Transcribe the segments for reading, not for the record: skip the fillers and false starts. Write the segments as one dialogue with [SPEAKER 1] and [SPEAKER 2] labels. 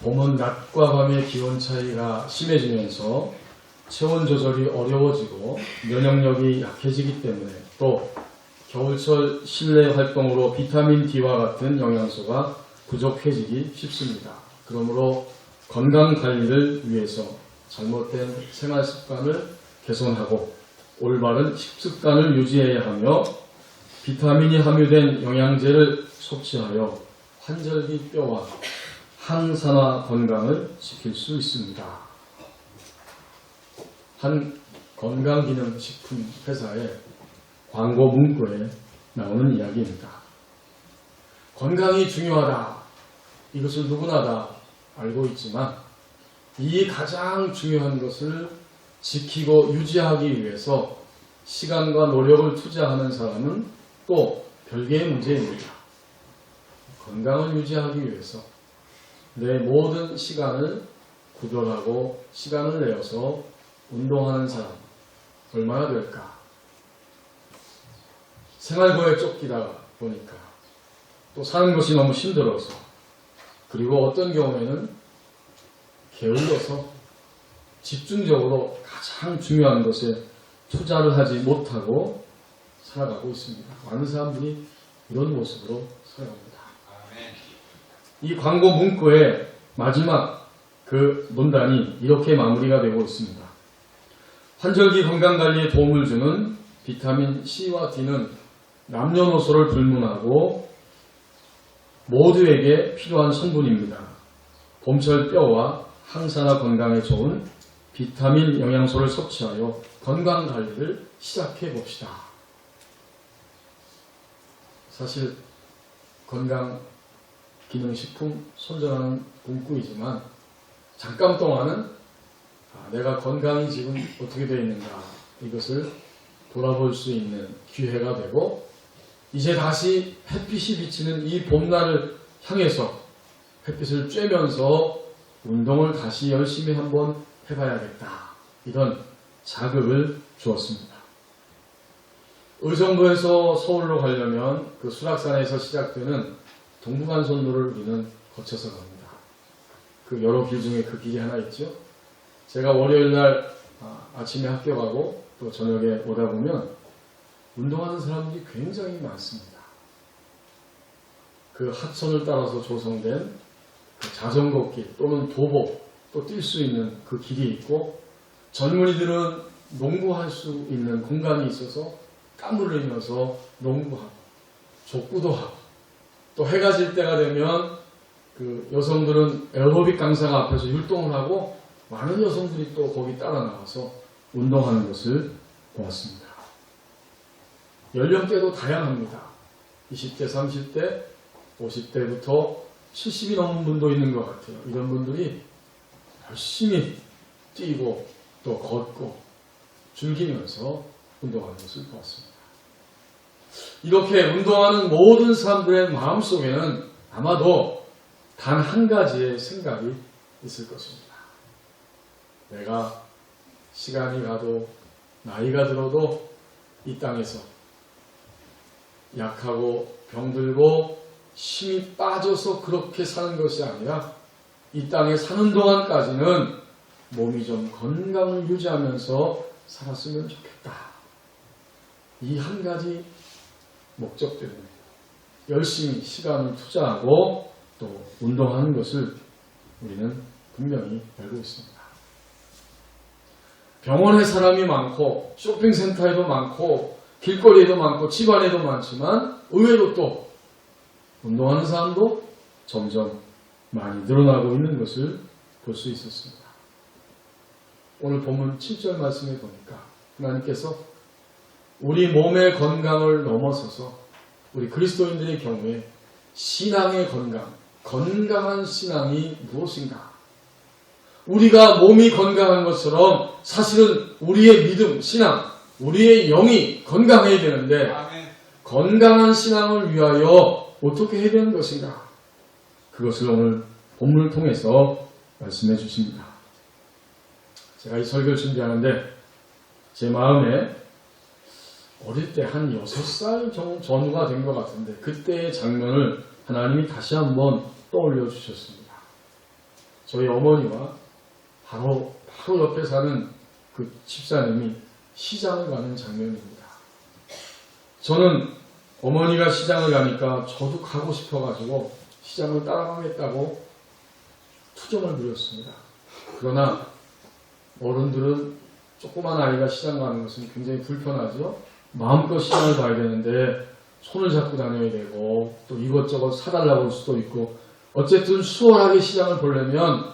[SPEAKER 1] 봄은 낮과 밤의 기온 차이가 심해지면서 체온 조절이 어려워지고 면역력이 약해지기 때문에 또 겨울철 실내 활동으로 비타민 D와 같은 영양소가 부족해지기 쉽습니다. 그러므로 건강 관리를 위해서 잘못된 생활 습관을 개선하고 올바른 식습관을 유지해야 하며 비타민이 함유된 영양제를 섭취하여 환절기 뼈와 항산화 건강을 지킬 수 있습니다. 한 건강기능식품 회사의 광고 문구에 나오는 이야기입니다. 건강이 중요하다. 이것을 누구나 다 알고 있지만 이 가장 중요한 것을 지키고 유지하기 위해서 시간과 노력을 투자하는 사람은 또 별개의 문제입니다. 건강을 유지하기 위해서 내 모든 시간을 구별하고 시간을 내어서 운동하는 사람 얼마나 될까? 생활고에 쫓기다 보니까 또 사는 것이 너무 힘들어서 그리고 어떤 경우에는 게을러서 집중적으로 가장 중요한 것에 투자를 하지 못하고 살아가고 있습니다. 많은 사람들이 이런 모습으로 살아갑니다. 이 광고 문구의 마지막 그 문단이 이렇게 마무리가 되고 있습니다. 환절기 건강관리에 도움을 주는 비타민 C와 D는 남녀노소를 불문하고 모두에게 필요한 성분입니다. 봄철 뼈와 항산화 건강에 좋은 비타민 영양소를 섭취하여 건강관리를 시작해 봅시다. 사실 건강기능식품 선전하는 문구이지만 잠깐 동안은 내가 건강이 지금 어떻게 되어 있는가 이것을 돌아볼 수 있는 기회가 되고 이제 다시 햇빛이 비치는 이 봄날을 향해서 햇빛을 쬐면서 운동을 다시 열심히 한번 해봐야겠다. 이런 자극을 주었습니다. 의정부에서 서울로 가려면 그 수락산에서 시작되는 동부간선도를 우리는 거쳐서 갑니다. 그 여러 길 중에 그 길이 하나 있죠. 제가 월요일날 아침에 학교 가고 또 저녁에 오다 보면 운동하는 사람들이 굉장히 많습니다. 그 하천을 따라서 조성된 그 자전거길 또는 도보 또 뛸 수 있는 그 길이 있고 젊은이들은 농구할 수 있는 공간이 있어서 땀을 흘리면서 농구하고 족구도 하고 또 해가 질 때가 되면 그 여성들은 에어로빅 강사가 앞에서 율동을 하고 많은 여성들이 또 거기 따라 나와서 운동하는 것을 보았습니다. 연령대도 다양합니다. 20대, 30대, 50대부터 70이 넘은 분도 있는 것 같아요. 이런 분들이 열심히 뛰고 또 걷고 즐기면서 운동하는 것을 보았습니다. 이렇게 운동하는 모든 사람들의 마음속에는 아마도 단 한 가지의 생각이 있을 것입니다. 내가 시간이 가도 나이가 들어도 이 땅에서 약하고 병들고 힘이 빠져서 그렇게 사는 것이 아니라 이 땅에 사는 동안까지는 몸이 좀 건강을 유지하면서 살았으면 좋겠다. 이 한 가지 목적 때문에 열심히 시간을 투자하고 또 운동하는 것을 우리는 분명히 알고 있습니다. 병원에 사람이 많고 쇼핑센터에도 많고 길거리에도 많고 집안에도 많지만 의외로 또 운동하는 사람도 점점 많이 늘어나고 있는 것을 볼 수 있었습니다. 오늘 본문 7절 말씀에 보니까 하나님께서 우리 몸의 건강을 넘어서서 우리 그리스도인들의 경우에 신앙의 건강, 건강한 신앙이 무엇인가? 우리가 몸이 건강한 것처럼 사실은 우리의 믿음, 신앙, 우리의 영이 건강해야 되는데 건강한 신앙을 위하여 어떻게 해야 되는 것인가? 그것을 오늘 본문을 통해서 말씀해 주십니다. 제가 이 설교를 준비하는데 제 마음에 어릴 때 한 6살 전후가 된 것 같은데 그때의 장면을 하나님이 다시 한번 떠올려 주셨습니다. 저희 어머니와 바로 옆에 사는 그 집사님이 시장을 가는 장면입니다. 저는 어머니가 시장을 가니까 저도 가고 싶어가지고 시장을 따라가겠다고 투정을 부렸습니다. 그러나 어른들은 조그만 아이가 시장 가는 것은 굉장히 불편하죠. 마음껏 시장을 가야 되는데 손을 잡고 다녀야 되고 또 이것저것 사달라고 할 수도 있고 어쨌든 수월하게 시장을 보려면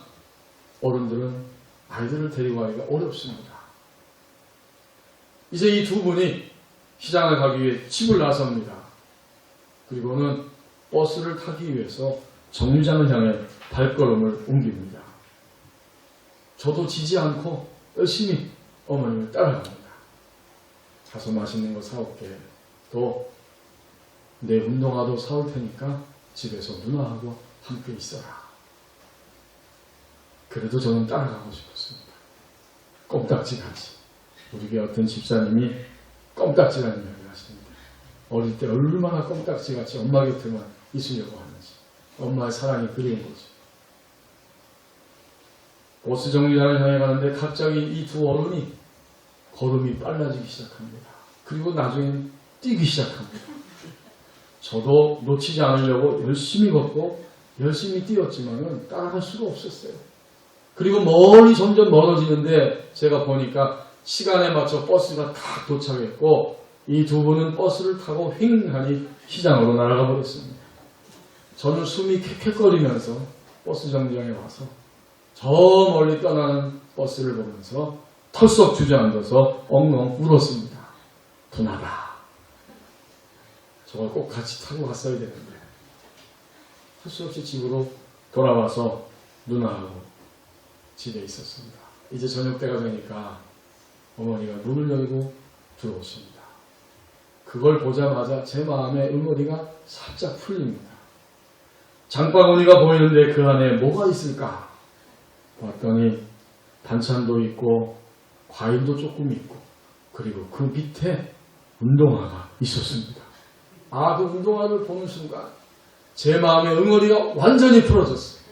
[SPEAKER 1] 어른들은 아이들을 데리고 가기가 어렵습니다. 이제 이 두 분이 시장을 가기 위해 집을 나섭니다. 그리고는 버스를 타기 위해서 정류장을 향해 발걸음을 옮깁니다. 저도 지지 않고 열심히 어머님을 따라갑니다. 가서 맛있는 거 사올게. 또 내 운동화도 사올 테니까 집에서 누나하고 함께 있어라. 그래도 저는 따라가고 싶었습니다. 껌딱지같이. 우리 교회 어떤 집사님이 껌딱지라는 이야기를 하시는데 어릴 때 얼마나 껌딱지같이 엄마 곁에만 있으려고 하는지 엄마의 사랑이 그리운 거지. 버스 정류장을 향해 가는데 갑자기 이 두 어른이 걸음이 빨라지기 시작합니다. 그리고 나중엔 뛰기 시작합니다. 저도 놓치지 않으려고 열심히 걷고 열심히 뛰었지만은 따라갈 수가 없었어요. 그리고 멀리 점점 멀어지는데 제가 보니까 시간에 맞춰 버스가 다 도착했고 이 두 분은 버스를 타고 휑하니 시장으로 날아가 버렸습니다. 저는 숨이 캑캑거리면서 버스 정류장에 와서 저 멀리 떠나는 버스를 보면서 털썩 주저앉아서 엉엉 울었습니다. 분하다. 저걸 꼭 같이 타고 갔어야 되는데 할 수 없이 집으로 돌아와서 누나하고 집에 있었습니다. 이제 저녁 때가 되니까 어머니가 문을 열고 들어오십니다. 그걸 보자마자 제 마음의 응어리가 살짝 풀립니다. 장바구니가 보이는데 그 안에 뭐가 있을까? 봤더니 반찬도 있고 과일도 조금 있고 그리고 그 밑에 운동화가 있었습니다. 그 운동화를 보는 순간 제 마음의 응어리가 완전히 풀어졌어요.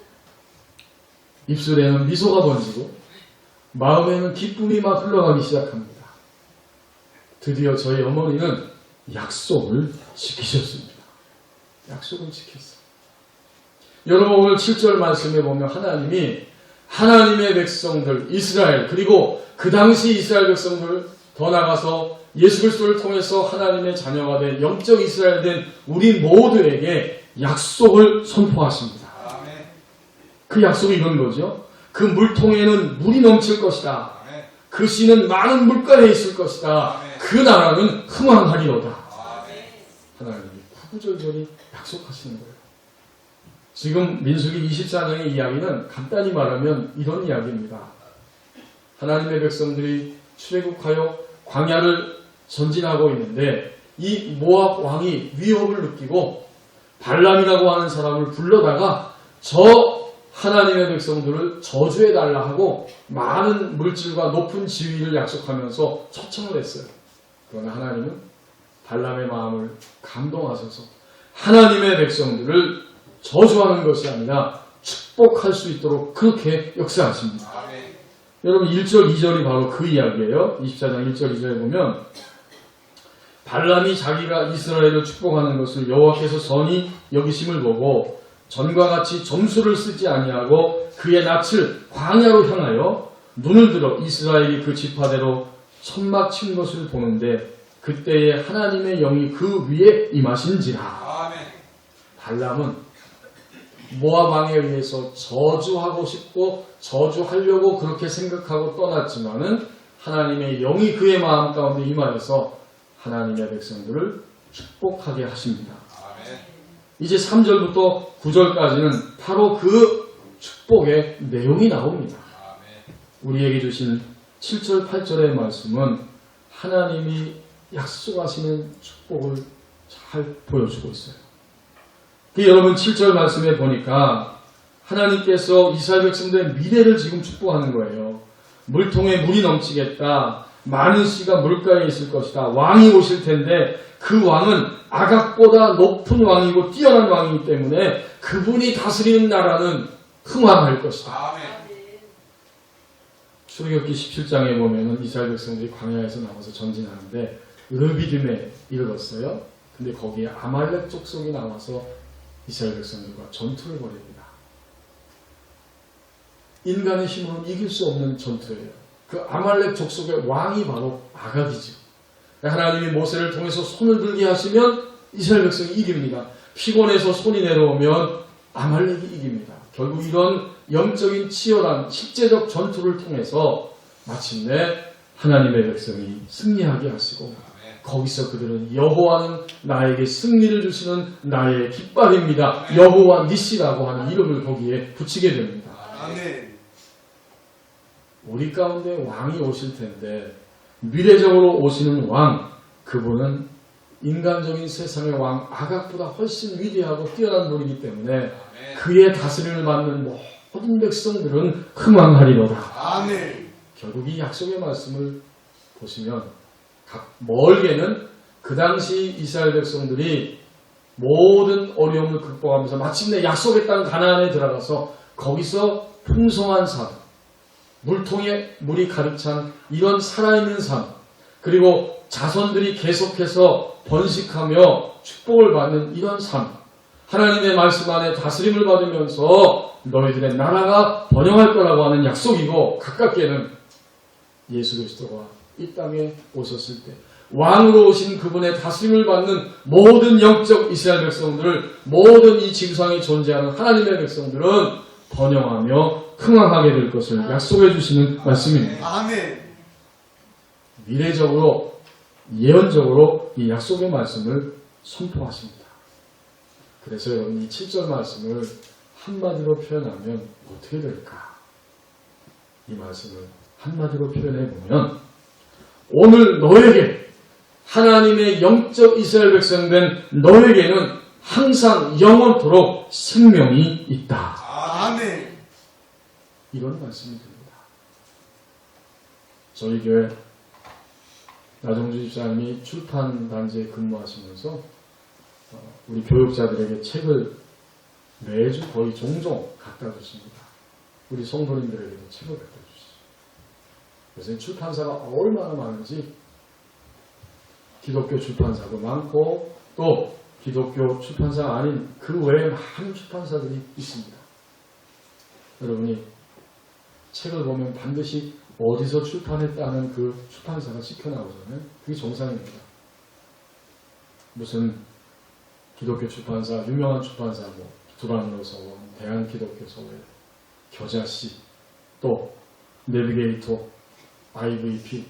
[SPEAKER 1] 입술에는 미소가 번지고 마음에는 기쁨이 막 흘러가기 시작합니다. 드디어 저희 어머니는 약속을 지키셨습니다. 약속을 지켰어요. 여러분 오늘 7절 말씀에 보면 하나님이 하나님의 백성들 이스라엘 그리고 그 당시 이스라엘 백성들 더 나아가서 예수 그리스도를 통해서 하나님의 자녀가 된 영적 이스라엘 된 우리 모두에게 약속을 선포하십니다. 그 약속이 이런 거죠. 그 물통에는 물이 넘칠 것이다. 그 씨는 많은 물가에 있을 것이다. 그 나라는 흥왕하리로다. 하나님이 구구절절히 약속하시는 거예요. 지금 민수기 24장의 이야기는 간단히 말하면 이런 이야기입니다. 하나님의 백성들이 출애굽하여 광야를 전진하고 있는데 이 모압 왕이 위협을 느끼고 발람이라고 하는 사람을 불러다가 저 하나님의 백성들을 저주해달라 하고 많은 물질과 높은 지위를 약속하면서 초청을 했어요. 그러나 하나님은 발람의 마음을 감동하셔서 하나님의 백성들을 저주하는 것이 아니라 축복할 수 있도록 그렇게 역사하십니다. 여러분 1절 2절이 바로 그 이야기예요. 24장 1절 2절에 보면 발람이 자기가 이스라엘을 축복하는 것을 여호와께서 선히 여기심을 보고 전과 같이 점수를 쓰지 아니하고 그의 낯을 광야로 향하여 눈을 들어 이스라엘이 그 지파대로 천막 친 것을 보는데 그때에 하나님의 영이 그 위에 임하신지라. 발람은 모압 왕에 의해서 저주하고 싶고 저주하려고 그렇게 생각하고 떠났지만은 하나님의 영이 그의 마음 가운데 임하여서 하나님의 백성들을 축복하게 하십니다. 이제 3절부터 9절까지는 바로 그 축복의 내용이 나옵니다. 우리에게 주신 7절 8절의 말씀은 하나님이 약속하시는 축복을 잘 보여주고 있어요. 여러분 7절 말씀에 보니까 하나님께서 이스라엘 백성들의 미래를 지금 축복하는 거예요. 물통에 물이 넘치겠다. 많은 씨가 물가에 있을 것이다. 왕이 오실 텐데 그 왕은 아각보다 높은 왕이고 뛰어난 왕이기 때문에 그분이 다스리는 나라는 흥왕할 것이다.
[SPEAKER 2] 아멘.
[SPEAKER 1] 출애굽기 17장에 보면은 이스라엘 백성들이 광야에서 나와서 전진하는데 르비딤에 이르렀어요. 근데 거기에 아말렉 족속이 나와서 이스라엘 백성들과 전투를 벌입니다. 인간의 힘으로는 이길 수 없는 전투예요. 그 아말렉 족속의 왕이 바로 아각이죠. 하나님이 모세를 통해서 손을 들게 하시면 이스라엘 백성이 이깁니다. 피곤해서 손이 내려오면 아말렉이 이깁니다. 결국 이런 영적인 치열한 실제적 전투를 통해서 마침내 하나님의 백성이 승리하게 하시고 거기서 그들은 여호와는 나에게 승리를 주시는 나의 깃발입니다. 여호와 니시라고 하는 이름을 거기에 붙이게 됩니다.
[SPEAKER 2] 아멘.
[SPEAKER 1] 우리 가운데 왕이 오실 텐데 미래적으로 오시는 왕, 그분은 인간적인 세상의 왕 아각보다 훨씬 위대하고 뛰어난 분이기 때문에 그의 다스림을 받는 모든 백성들은 흥왕하리로다.
[SPEAKER 2] 아멘.
[SPEAKER 1] 결국 이 약속의 말씀을 보시면 멀게는 그 당시 이스라엘 백성들이 모든 어려움을 극복하면서 마침내 약속의 땅 가나안에 들어가서 거기서 풍성한 삶, 물통에 물이 가득 찬 이런 살아있는 삶, 그리고 자손들이 계속해서 번식하며 축복을 받는 이런 삶, 하나님의 말씀 안에 다스림을 받으면서 너희들의 나라가 번영할 거라고 하는 약속이고, 가깝게는 예수 그리스도가 이 땅에 오셨을 때 왕으로 오신 그분의 다스림을 받는 모든 영적 이스라엘 백성들을, 모든 이 지구상에 존재하는 하나님의 백성들은 번영하며 흥왕하게 될 것을 약속해 주시는 말씀입니다.
[SPEAKER 2] 아멘.
[SPEAKER 1] 미래적으로 예언적으로 이 약속의 말씀을 선포하십니다. 그래서 여러분 이 7절 말씀을 한마디로 표현하면 어떻게 될까? 이 말씀을 한마디로 표현해 보면, 오늘 너에게, 하나님의 영적 이스라엘 백성 된 너에게는 항상 영원토록 생명이 있다.
[SPEAKER 2] 아멘.
[SPEAKER 1] 이런 말씀이 됩니다. 저희 교회 나정주 집사님이 출판단지에 근무하시면서 우리 교육자들에게 책을 매주 거의 종종 갖다 주십니다. 우리 성도님들에게도 책을 갖다 주시죠. 요새 출판사가 얼마나 많은지, 기독교 출판사도 많고 또 기독교 출판사가 아닌 그 외에 많은 출판사들이 있습니다. 여러분이 책을 보면 반드시 어디서 출판했다는 그 출판사가 찍혀나오잖아요. 그게 정상입니다. 무슨 기독교 출판사, 유명한 출판사, 두란노서원, 대한기독교서원, 겨자씨, 또 내비게이터, IVP,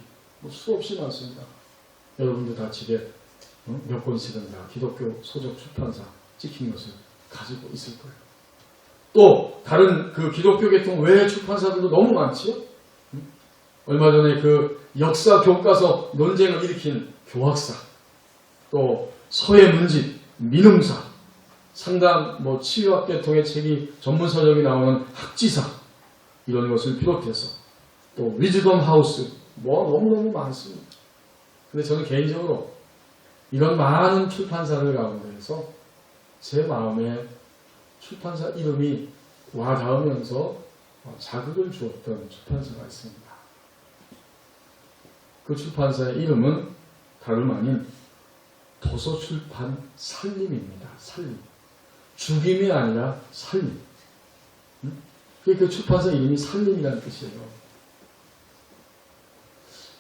[SPEAKER 1] 수없이 많습니다. 여러분도 다 집에 몇 권씩은 다 기독교 소적 출판사 찍힌 것을 가지고 있을 거예요. 또 다른 그 기독교 계통 외의 출판사들도 너무 많지요. 얼마 전에 그 역사 교과서 논쟁을 일으킨 교학사, 또 서예문집, 민음사, 상당 치유학 계통의 책이 전문 서적이 나오는 학지사, 이런 것을 비롯해서 또 위즈덤 하우스, 너무너무 많습니다. 근데 저는 개인적으로 이런 많은 출판사들 가운데서 제 마음에 출판사 이름이 와 닿으면서 자극을 주었던 출판사가 있습니다. 그 출판사의 이름은 다름 아닌 도서출판 살림입니다. 살림. 죽임이 아니라 살림. 그 출판사 이름이 살림이라는 뜻이에요.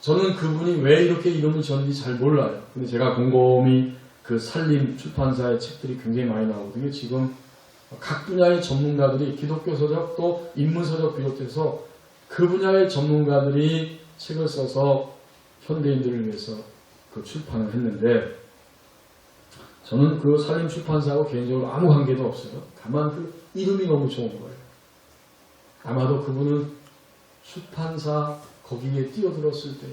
[SPEAKER 1] 저는 그분이 왜 이렇게 이름을 지었는지 잘 몰라요. 근데 제가 곰곰이 그 살림 출판사의 책들이 굉장히 많이 나오거든요. 지금 각 분야의 전문가들이, 기독교 서적 또 인문 서적 비롯해서 그 분야의 전문가들이 책을 써서 현대인들을 위해서 그 출판을 했는데, 저는 그 살림 출판사하고 개인적으로 아무 관계도 없어요. 다만 그 이름이 너무 좋은 거예요. 아마도 그분은 출판사 거기에 뛰어들었을 때,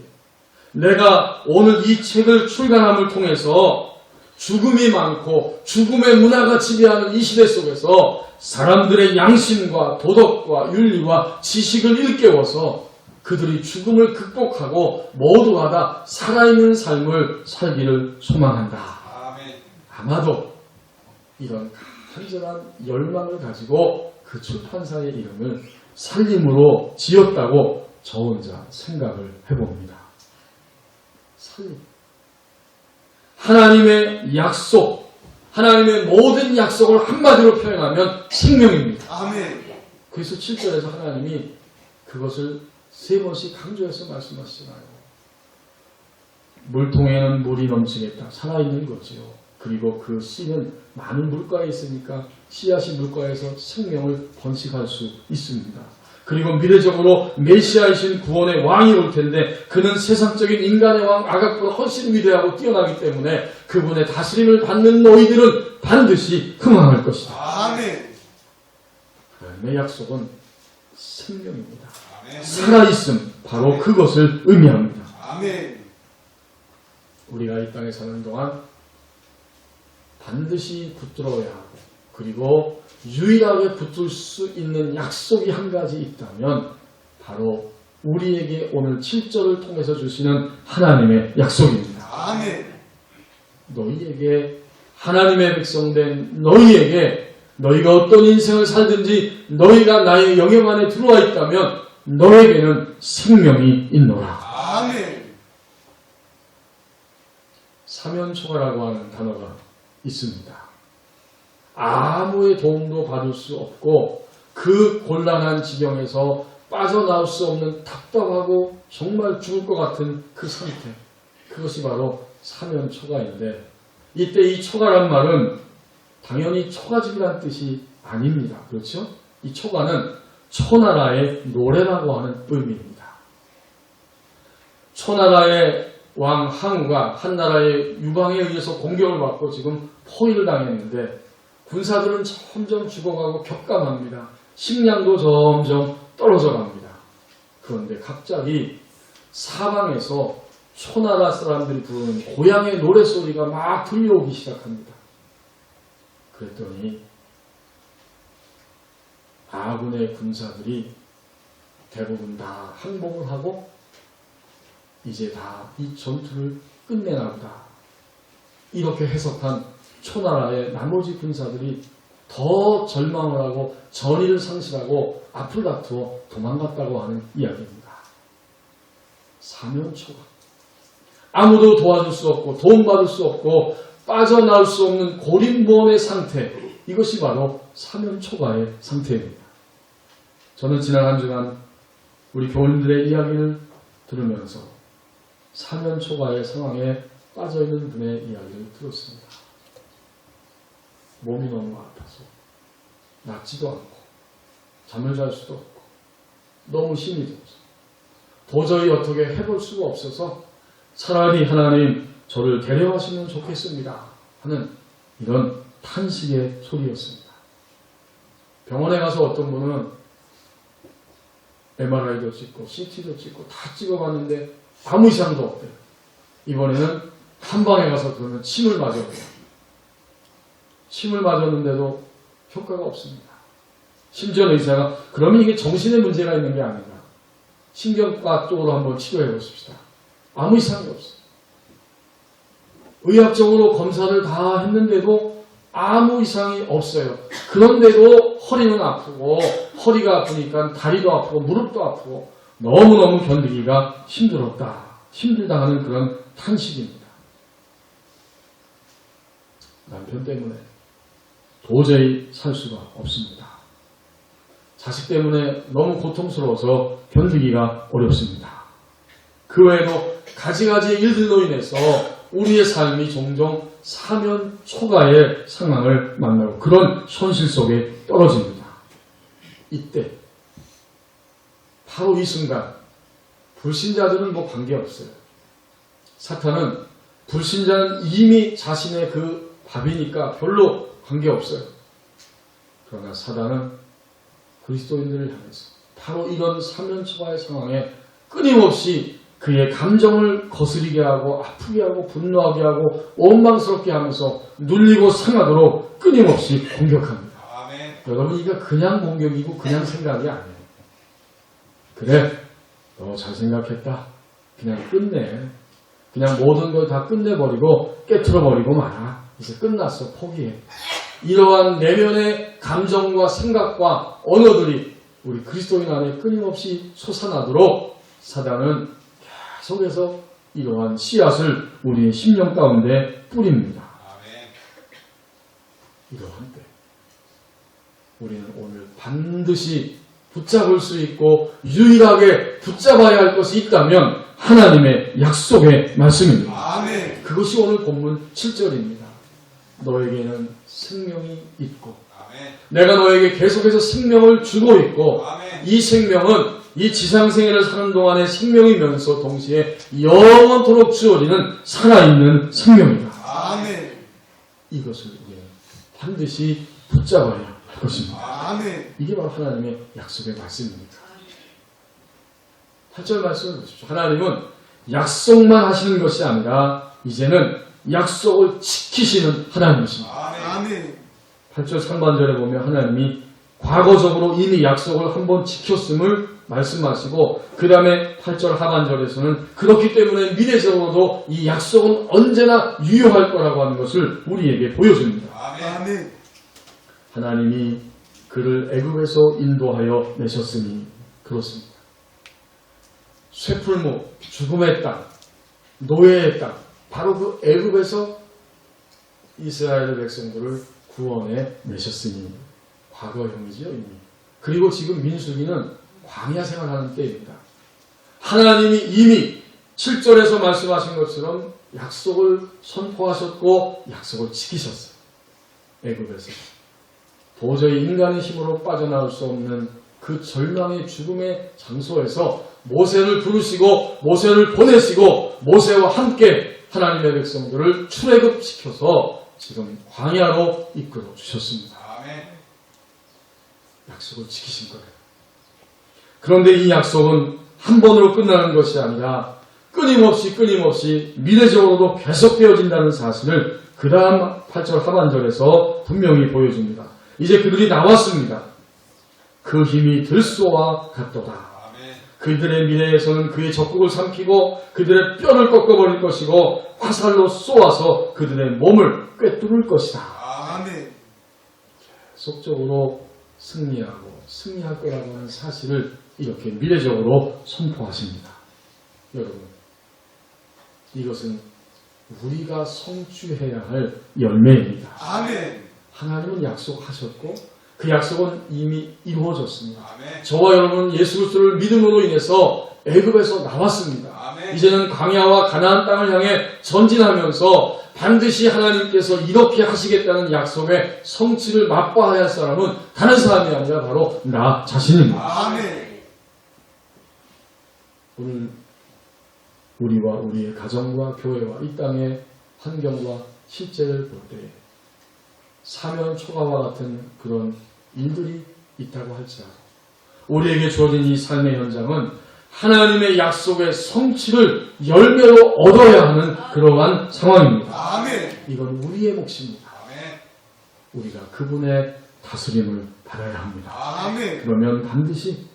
[SPEAKER 1] 내가 오늘 이 책을 출간함을 통해서 죽음이 많고 죽음의 문화가 지배하는 이 시대 속에서 사람들의 양심과 도덕과 윤리와 지식을 일깨워서 그들이 죽음을 극복하고 모두가 다 살아있는 삶을 살기를 소망한다.
[SPEAKER 2] 아멘.
[SPEAKER 1] 아마도 이런 간절한 열망을 가지고 그 출판사의 이름을 살림으로 지었다고 저 혼자 생각을 해봅니다. 살림. 하나님의 약속, 하나님의 모든 약속을 한마디로 표현하면 생명입니다.
[SPEAKER 2] 아멘.
[SPEAKER 1] 그래서 7절에서 하나님이 그것을 3번씩 강조해서 말씀하시잖아요. 물통에는 물이 넘치겠다. 살아있는 거지요. 그리고 그 씨는 많은 물가에 있으니까 씨앗이 물가에서 생명을 번식할 수 있습니다. 그리고 미래적으로 메시아이신 구원의 왕이 올 텐데 그는 세상적인 인간의 왕 아각보다 훨씬 위대하고 뛰어나기 때문에 그분의 다스림을 받는 너희들은 반드시 흥왕할 것이다.
[SPEAKER 2] 아멘.
[SPEAKER 1] 하나님의 약속은 생명입니다.
[SPEAKER 2] 아멘.
[SPEAKER 1] 살아있음, 바로 그것을 의미합니다.
[SPEAKER 2] 아멘.
[SPEAKER 1] 우리가 이 땅에 사는 동안 반드시 붙들어야 하고 그리고 유일하게 붙들 수 있는 약속이 한 가지 있다면 바로 우리에게 오늘 7절을 통해서 주시는 하나님의 약속입니다.
[SPEAKER 2] 아멘.
[SPEAKER 1] 너희에게 하나님의 백성된 너희에게 너희가 어떤 인생을 살든지 너희가 나의 영역 안에 들어와 있다면 너에게는 생명이 있노라.
[SPEAKER 2] 아멘.
[SPEAKER 1] 사면초가라고 하는 단어가 있습니다. 아무의 도움도 받을 수 없고 그 곤란한 지경에서 빠져나올 수 없는 답답하고 정말 죽을 것 같은 그 상태, 그것이 바로 사면초가인데 이때 이 초가란 말은 당연히 초가집이란 뜻이 아닙니다. 그렇죠? 이 초가는 초나라의 노래라고 하는 의미입니다. 초나라의 왕 항우가 한나라의 유방에 의해서 공격을 받고 지금 포위를 당했는데 군사들은 점점 죽어가고 격감합니다. 식량도 점점 떨어져 갑니다. 그런데 갑자기 사방에서 초나라 사람들이 부르는 고향의 노래소리가 막 들려오기 시작합니다. 그랬더니 아군의 군사들이 대부분 다 항복을 하고 이제 다 이 전투를 끝내나 보다. 이렇게 해석한 초나라의 나머지 군사들이 더 절망을 하고 전의를 상실하고 앞을 다투어 도망갔다고 하는 이야기입니다. 사면초가. 아무도 도와줄 수 없고 도움받을 수 없고 빠져나올 수 없는 고립무원의 상태. 이것이 바로 사면초가의 상태입니다. 저는 지난 한 주간 우리 교우님들의 이야기를 들으면서 사면초가의 상황에 빠져있는 분의 이야기를 들었습니다. 몸이 너무 아파서 낫지도 않고 잠을 잘 수도 없고 너무 힘이 들어서 도저히 어떻게 해볼 수가 없어서 차라리 하나님 저를 데려가시면 좋겠습니다 하는 이런 탄식의 소리였습니다. 병원에 가서 어떤 분은 MRI도 찍고 CT도 찍고 다 찍어봤는데 아무 이상도 없대요. 이번에는 한방에 가서 그러면 침을 맞았대요. 침을 맞았는데도 효과가 없습니다. 심지어 의사가 그러면 이게 정신에 문제가 있는 게 아닌가. 신경과 쪽으로 한번 치료해 보십시다. 아무 이상이 없어요. 의학적으로 검사를 다 했는데도 아무 이상이 없어요. 그런데도 허리는 아프고 허리가 아프니까 다리도 아프고 무릎도 아프고 너무너무 견디기가 힘들었다. 힘들다 하는 그런 탄식입니다. 남편 때문에 도저히 살 수가 없습니다. 자식 때문에 너무 고통스러워서 견디기가 어렵습니다. 그 외에도 가지가지 일들로 인해서 우리의 삶이 종종 사면초가의 상황을 만나고 그런 현실 속에 떨어집니다. 이때 바로 이 순간 불신자들은 뭐 관계없어요. 사탄은 불신자는 이미 자신의 그 밥이니까 별로 관계없어요. 그러나 사단은 그리스도인들을 향해서 바로 이런 사면초가의 상황에 끊임없이 그의 감정을 거스리게 하고 아프게 하고 분노하게 하고 원망스럽게 하면서 눌리고 상하도록 끊임없이 공격합니다.
[SPEAKER 2] 아멘.
[SPEAKER 1] 여러분 이거 그냥 공격이고 그냥 생각이 아니에요. 그래 너 잘 생각했다. 그냥 끝내. 그냥 모든 걸 다 끝내버리고 깨트려버리고 말아. 이제 끝났어. 포기해. 이러한 내면의 감정과 생각과 언어들이 우리 그리스도인 안에 끊임없이 솟아나도록 사단은 계속해서 이러한 씨앗을 우리의 심령 가운데 뿌립니다. 이러한 때 우리는 오늘 반드시 붙잡을 수 있고 유일하게 붙잡아야 할 것이 있다면 하나님의 약속의 말씀입니다.
[SPEAKER 2] 아멘.
[SPEAKER 1] 그것이 오늘 본문 7절입니다. 너에게는 생명이 있고 내가 너에게 계속해서 생명을 주고 있고 이 생명은 이 지상생애를 사는 동안의 생명이면서 동시에 영원토록 주어지는 살아있는 생명이다.
[SPEAKER 2] 아멘.
[SPEAKER 1] 이것을 우리는 반드시 붙잡아야 할 것입니다.
[SPEAKER 2] 아멘.
[SPEAKER 1] 이게 바로 하나님의 약속의 말씀입니다. 8절 말씀을 보십시오. 하나님은 약속만 하시는 것이 아니라 이제는 약속을 지키시는 하나님이십니다.
[SPEAKER 2] 아멘.
[SPEAKER 1] 8절 상반절에 보면 하나님이 과거적으로 이미 약속을 한번 지켰음을 말씀하시고 그 다음에 8절 하반절에서는 그렇기 때문에 미래적으로도 이 약속은 언제나 유효할 거라고 하는 것을 우리에게 보여줍니다.
[SPEAKER 2] 아멘.
[SPEAKER 1] 하나님이 그를 애굽에서 인도하여 내셨으니 그렇습니다. 쇠풀무, 죽음의 땅, 노예의 땅, 바로 그 애굽에서 이스라엘 백성들을 구원해 내셨으니 과거형이지요 이미. 그리고 지금 민수기는 광야 생활하는 때입니다. 하나님이 이미 7절에서 말씀하신 것처럼 약속을 선포하셨고 약속을 지키셨어요. 애굽에서 도저히 인간의 힘으로 빠져나올 수 없는 그 절망의 죽음의 장소에서 모세를 부르시고 모세를 보내시고 모세와 함께 하나님의 백성들을 출애굽시켜서 지금 광야로 이끌어 주셨습니다. 약속을 지키신 거예요. 그런데 이 약속은 한 번으로 끝나는 것이 아니라 끊임없이 미래적으로도 계속되어진다는 사실을 그 다음 8절 하반절에서 분명히 보여줍니다. 이제 그들이 나왔습니다. 그 힘이 들소와 같도다. 그들의 미래에서는 그의 적국을 삼키고 그들의 뼈를 꺾어버릴 것이고 화살로 쏘아서 그들의 몸을 꿰뚫을 것이다.
[SPEAKER 2] 아멘.
[SPEAKER 1] 계속적으로 승리하고 승리할 거라고 하는 사실을 이렇게 미래적으로 선포하십니다. 여러분, 이것은 우리가 성취해야 할 열매입니다.
[SPEAKER 2] 아멘.
[SPEAKER 1] 하나님은 약속하셨고 그 약속은 이미 이루어졌습니다.
[SPEAKER 2] 아멘.
[SPEAKER 1] 저와 여러분은 예수 그리스도를 믿음으로 인해서 애굽에서 나왔습니다.
[SPEAKER 2] 아멘.
[SPEAKER 1] 이제는 광야와 가나안 땅을 향해 전진하면서 반드시 하나님께서 이렇게 하시겠다는 약속의 성취를 맛봐야 할 사람은 다른 사람이 아니라 바로 나 자신입니다.
[SPEAKER 2] 아멘.
[SPEAKER 1] 오늘 우리와 우리의 가정과 교회와 이 땅의 환경과 실제를 볼 때 사면 초가와 같은 그런 일들이 있다고 할지라도 우리에게 주어진 이 삶의 현장은 하나님의 약속의 성취를 열매로 얻어야 하는 그러한 상황입니다.
[SPEAKER 2] 아멘.
[SPEAKER 1] 이건 우리의 몫입니다.
[SPEAKER 2] 아멘.
[SPEAKER 1] 우리가 그분의 다스림을 받아야 합니다.
[SPEAKER 2] 아멘.
[SPEAKER 1] 그러면 반드시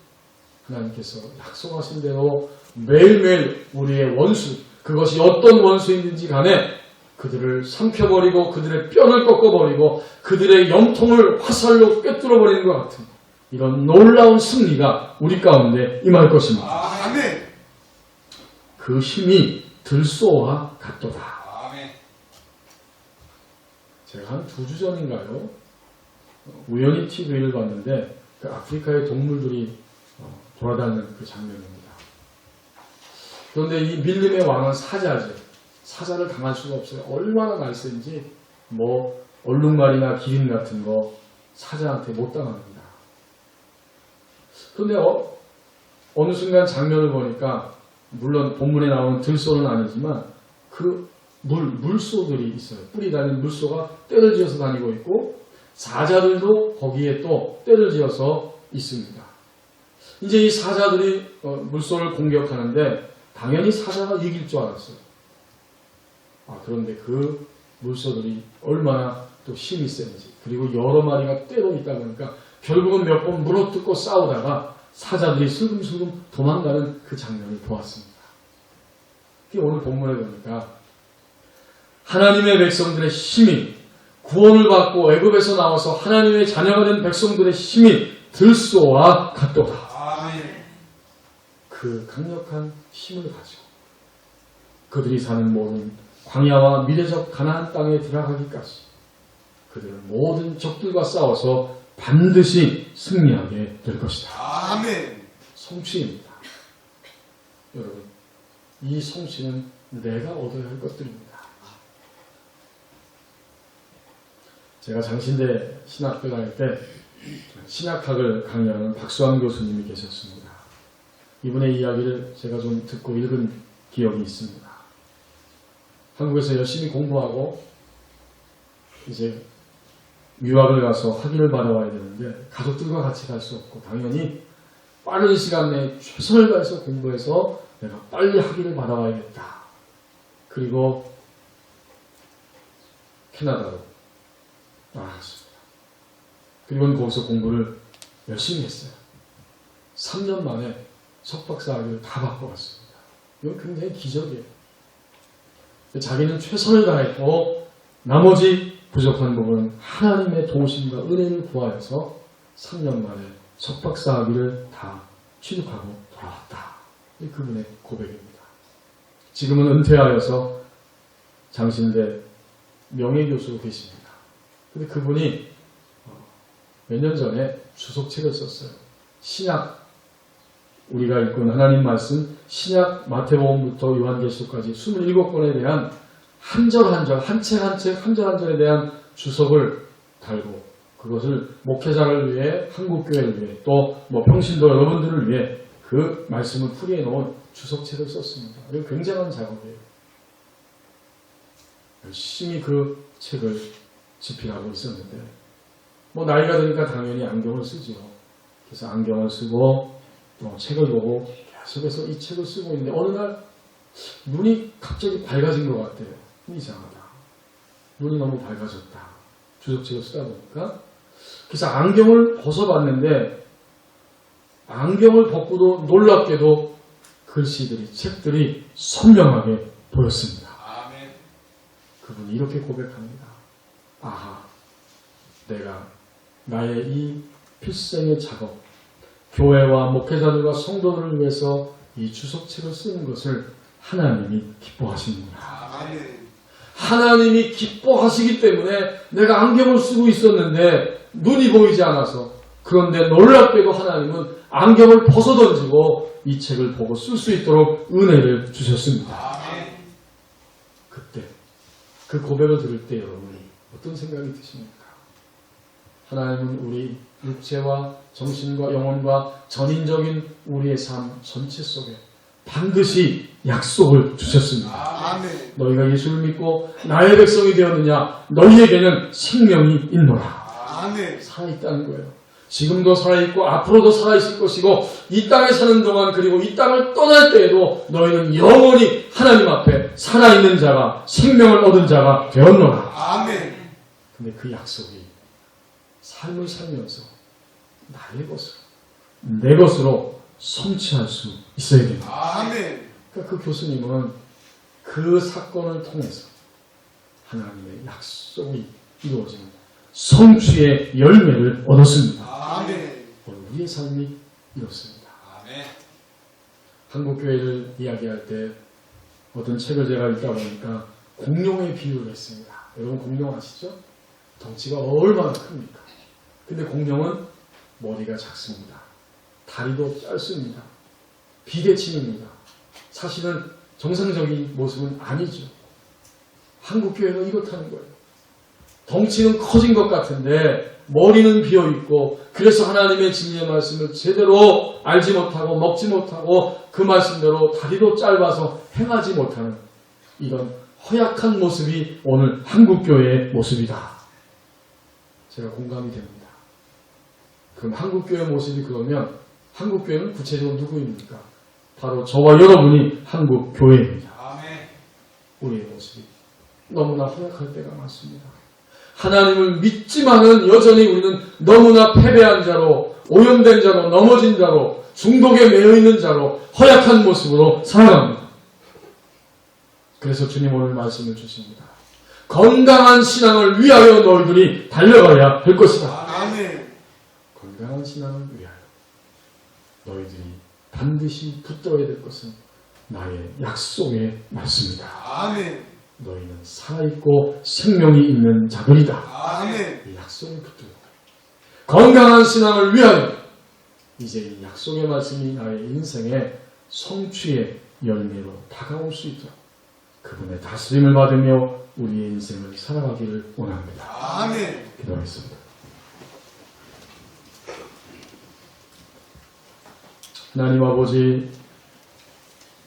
[SPEAKER 1] 하나님께서 약속하신 대로 매일매일 우리의 원수, 그것이 어떤 원수인지 간에 그들을 삼켜버리고 그들의 뼈를 꺾어버리고 그들의 염통을 화살로 꿰뚫어버리는 것 같은 이런 놀라운 승리가 우리 가운데 임할 것입니다.
[SPEAKER 2] 아멘.
[SPEAKER 1] 그 힘이 들소와 같도다.
[SPEAKER 2] 아멘.
[SPEAKER 1] 제가 한 2주 전인가요? 우연히 TV를 봤는데 그 아프리카의 동물들이 돌아다니는 그 장면입니다. 그런데 이 밀림의 왕은 사자죠. 사자를 당할 수가 없어요. 얼마나 날쌘지 얼룩말이나 기린 같은 거 사자한테 못 당합니다. 그런데 어느 순간 장면을 보니까 물론 본문에 나오는 들소는 아니지만 그 물소들이 있어요. 뿌리 달린 물소가 떼를 지어서 다니고 있고 사자들도 거기에 또 떼를 지어서 있습니다. 이제 이 사자들이 물소를 공격하는데 당연히 사자가 이길 줄 알았어요. 그런데 그 물소들이 얼마나 또 힘이 센지 그리고 여러 마리가 때로 있다 보니까 결국은 몇 번 물어뜯고 싸우다가 사자들이 슬금슬금 도망가는 그 장면을 보았습니다. 오늘 본문에 보니까 하나님의 백성들의 힘이 구원을 받고 애굽에서 나와서 하나님의 자녀가 된 백성들의 힘이 들소와 같도다.
[SPEAKER 2] 아멘.
[SPEAKER 1] 그 강력한 힘을 가지고 그들이 사는 모든 광야와 미래적 가나안 땅에 들어가기까지 그들은 모든 적들과 싸워서 반드시 승리하게 될 것이다.
[SPEAKER 2] 아멘.
[SPEAKER 1] 성취입니다. 여러분, 이 성취는 내가 얻어야 할 것들입니다. 제가 장신대 신학교 다닐 때 신학학을 강의하는 박수환 교수님이 계셨습니다. 이분의 이야기를 제가 좀 듣고 읽은 기억이 있습니다. 한국에서 열심히 공부하고 이제 유학을 가서 학위를 받아와야 되는데 가족들과 같이 갈 수 없고 당연히 빠른 시간 내에 최선을 다해서 공부해서 내가 빨리 학위를 받아와야겠다. 그리고 캐나다로 나갔습니다. 그리고 거기서 공부를 열심히 했어요. 3년 만에 석박사 학위를 다 받고 왔습니다. 이건 굉장히 기적이에요. 자기는 최선을 다했고 나머지 부족한 부분은 하나님의 도우심과 은혜를 구하여서 3년 만에 석박사 학위를 다 취득하고 돌아왔다. 이 그분의 고백입니다. 지금은 은퇴하여서 장신대 명예교수로 계십니다. 근데 그분이 몇 년 전에 주석책을 썼어요. 신약, 우리가 읽고 있는 하나님 말씀, 신약 마태복음부터 요한계시록까지 27권에 대한 한 절 한 절, 한 책 한 책, 한 절 한 절에 대한 주석을 달고 그것을 목회자를 위해, 한국교회를 위해, 또 평신도 여러분들을 위해 그 말씀을 풀이해 놓은 주석책을 썼습니다. 이거 굉장한 작업이에요. 열심히 그 책을 집필하고 있었는데 나이가 드니까 당연히 안경을 쓰죠. 그래서 안경을 쓰고 또 책을 보고 계속해서 이 책을 쓰고 있는데 어느 날 눈이 갑자기 밝아진 것 같아요. 이상하다. 눈이 너무 밝아졌다. 주석책을 쓰다 보니까. 그래서 안경을 벗어봤는데 안경을 벗고도 놀랍게도 글씨들이, 책들이 선명하게 보였습니다.
[SPEAKER 2] 아멘.
[SPEAKER 1] 그분이 이렇게 고백합니다. 아하, 내가 나의 이 필생의 작업, 교회와 목회자들과 성도들을 위해서 이 주석책을 쓰는 것을 하나님이 기뻐하십니다.
[SPEAKER 2] 아멘.
[SPEAKER 1] 하나님이 기뻐하시기 때문에 내가 안경을 쓰고 있었는데 눈이 보이지 않아서, 그런데 놀랍게도 하나님은 안경을 벗어던지고 이 책을 보고 쓸 수 있도록 은혜를 주셨습니다.
[SPEAKER 2] 아멘.
[SPEAKER 1] 그때 그 고백을 들을 때 여러분이 어떤 생각이 드십니까? 하나님은 우리 육체와 정신과 영혼과 전인적인 우리의 삶 전체 속에 반드시 약속을 주셨습니다.
[SPEAKER 2] 아멘.
[SPEAKER 1] 너희가 예수를 믿고 나의 백성이 되었느냐? 너희에게는 생명이 있노라.
[SPEAKER 2] 아멘.
[SPEAKER 1] 살아있다는 거예요. 지금도 살아있고 앞으로도 살아있을 것이고 이 땅에 사는 동안 그리고 이 땅을 떠날 때에도 너희는 영원히 하나님 앞에 살아있는 자가, 생명을 얻은 자가 되었노라.
[SPEAKER 2] 아멘.
[SPEAKER 1] 근데 그 약속이 삶을 살면서 나의 것으로, 내 것으로 성취할 수 있어야 됩니다.
[SPEAKER 2] 아멘.
[SPEAKER 1] 그러니까 그 교수님은 그 사건을 통해서 하나님의 약속이 이루어지는 성취의 열매를 얻었습니다.
[SPEAKER 2] 아멘.
[SPEAKER 1] 오늘 우리의 삶이 이렇습니다.
[SPEAKER 2] 아멘.
[SPEAKER 1] 한국교회를 이야기할 때 어떤 책을 제가 읽다 보니까 공룡의 비유를 했습니다. 여러분 공룡 아시죠? 덩치가 얼마나 큽니까? 근데 공룡은 머리가 작습니다. 다리도 짧습니다. 비대칭입니다. 사실은 정상적인 모습은 아니죠. 한국교회는 이렇다는 거예요. 덩치는 커진 것 같은데 머리는 비어있고, 그래서 하나님의 진리의 말씀을 제대로 알지 못하고 먹지 못하고 그 말씀대로 다리도 짧아서 행하지 못하는 이런 허약한 모습이 오늘 한국교회의 모습이다. 제가 공감이 됩니다. 그럼 한국교회 모습이 그러면 한국교회는 구체적으로 누구입니까? 바로 저와 여러분이 한국교회입니다.
[SPEAKER 2] 아멘.
[SPEAKER 1] 우리의 모습이 너무나 허약할 때가 많습니다. 하나님을 믿지만은 여전히 우리는 너무나 패배한 자로, 오염된 자로, 넘어진 자로, 중독에 매여있는 자로 허약한 모습으로 살아갑니다. 그래서 주님 오늘 말씀을 주십니다. 건강한 신앙을 위하여 너희들이 달려가야 할 것이다.
[SPEAKER 2] 아멘.
[SPEAKER 1] 건강한 신앙을 위하여 너희들이 반드시 붙들어야 될 것은 나의 약속의 말씀이다.
[SPEAKER 2] 아멘.
[SPEAKER 1] 너희는 살아있고 생명이 있는 자들이다.
[SPEAKER 2] 아멘.
[SPEAKER 1] 이 약속을 붙들고 건강한 신앙을 위하여 이제 이 약속의 말씀이 나의 인생의 성취의 열매로 다가올 수 있도록 그분의 다스림을 받으며 우리의 인생을 살아가기를 원합니다.
[SPEAKER 2] 아멘.
[SPEAKER 1] 기도하겠습니다. 하나님 아버지,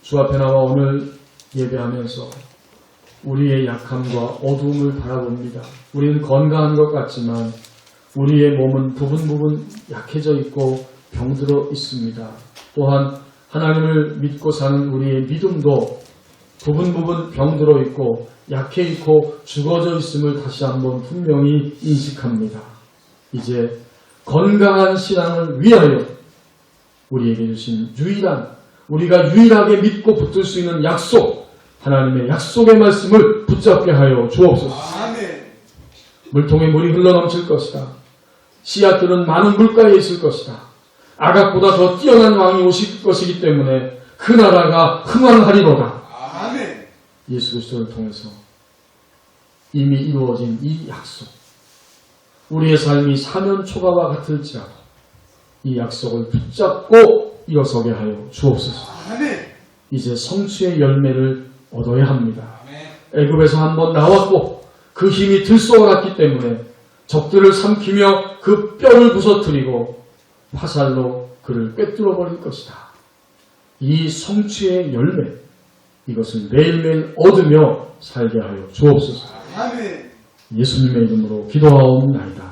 [SPEAKER 1] 주 앞에 나와 오늘 예배하면서 우리의 약함과 어두움을 바라봅니다. 우리는 건강한 것 같지만 우리의 몸은 부분 약해져 있고 병들어 있습니다. 또한 하나님을 믿고 사는 우리의 믿음도 부분 병들어 있고 약해 있고 죽어져 있음을 다시 한번 분명히 인식합니다. 이제 건강한 신앙을 위하여 우리에게 주신 우리가 유일하게 믿고 붙들 수 있는 약속, 하나님의 약속의 말씀을 붙잡게 하여 주옵소서.
[SPEAKER 2] 아멘.
[SPEAKER 1] 물통에 물이 흘러넘칠 것이다. 씨앗들은 많은 물가에 있을 것이다. 아각보다 더 뛰어난 왕이 오실 것이기 때문에 그 나라가 흥왕하리로다.
[SPEAKER 2] 아멘.
[SPEAKER 1] 예수 그리스도를 통해서 이미 이루어진 이 약속, 우리의 삶이 사면 초가와 같을지라도 이 약속을 붙잡고 일어서게 하여 주옵소서.
[SPEAKER 2] 아멘.
[SPEAKER 1] 이제 성취의 열매를 얻어야 합니다. 애굽에서 한번 나왔고 그 힘이 들쏘아갔기 때문에 적들을 삼키며 그 뼈를 부서뜨리고 화살로 그를 꿰뚫어버릴 것이다. 이 성취의 열매, 이것을 매일매일 얻으며 살게 하여 주옵소서.
[SPEAKER 2] 아멘.
[SPEAKER 1] 예수님의 이름으로 기도하옵나이다.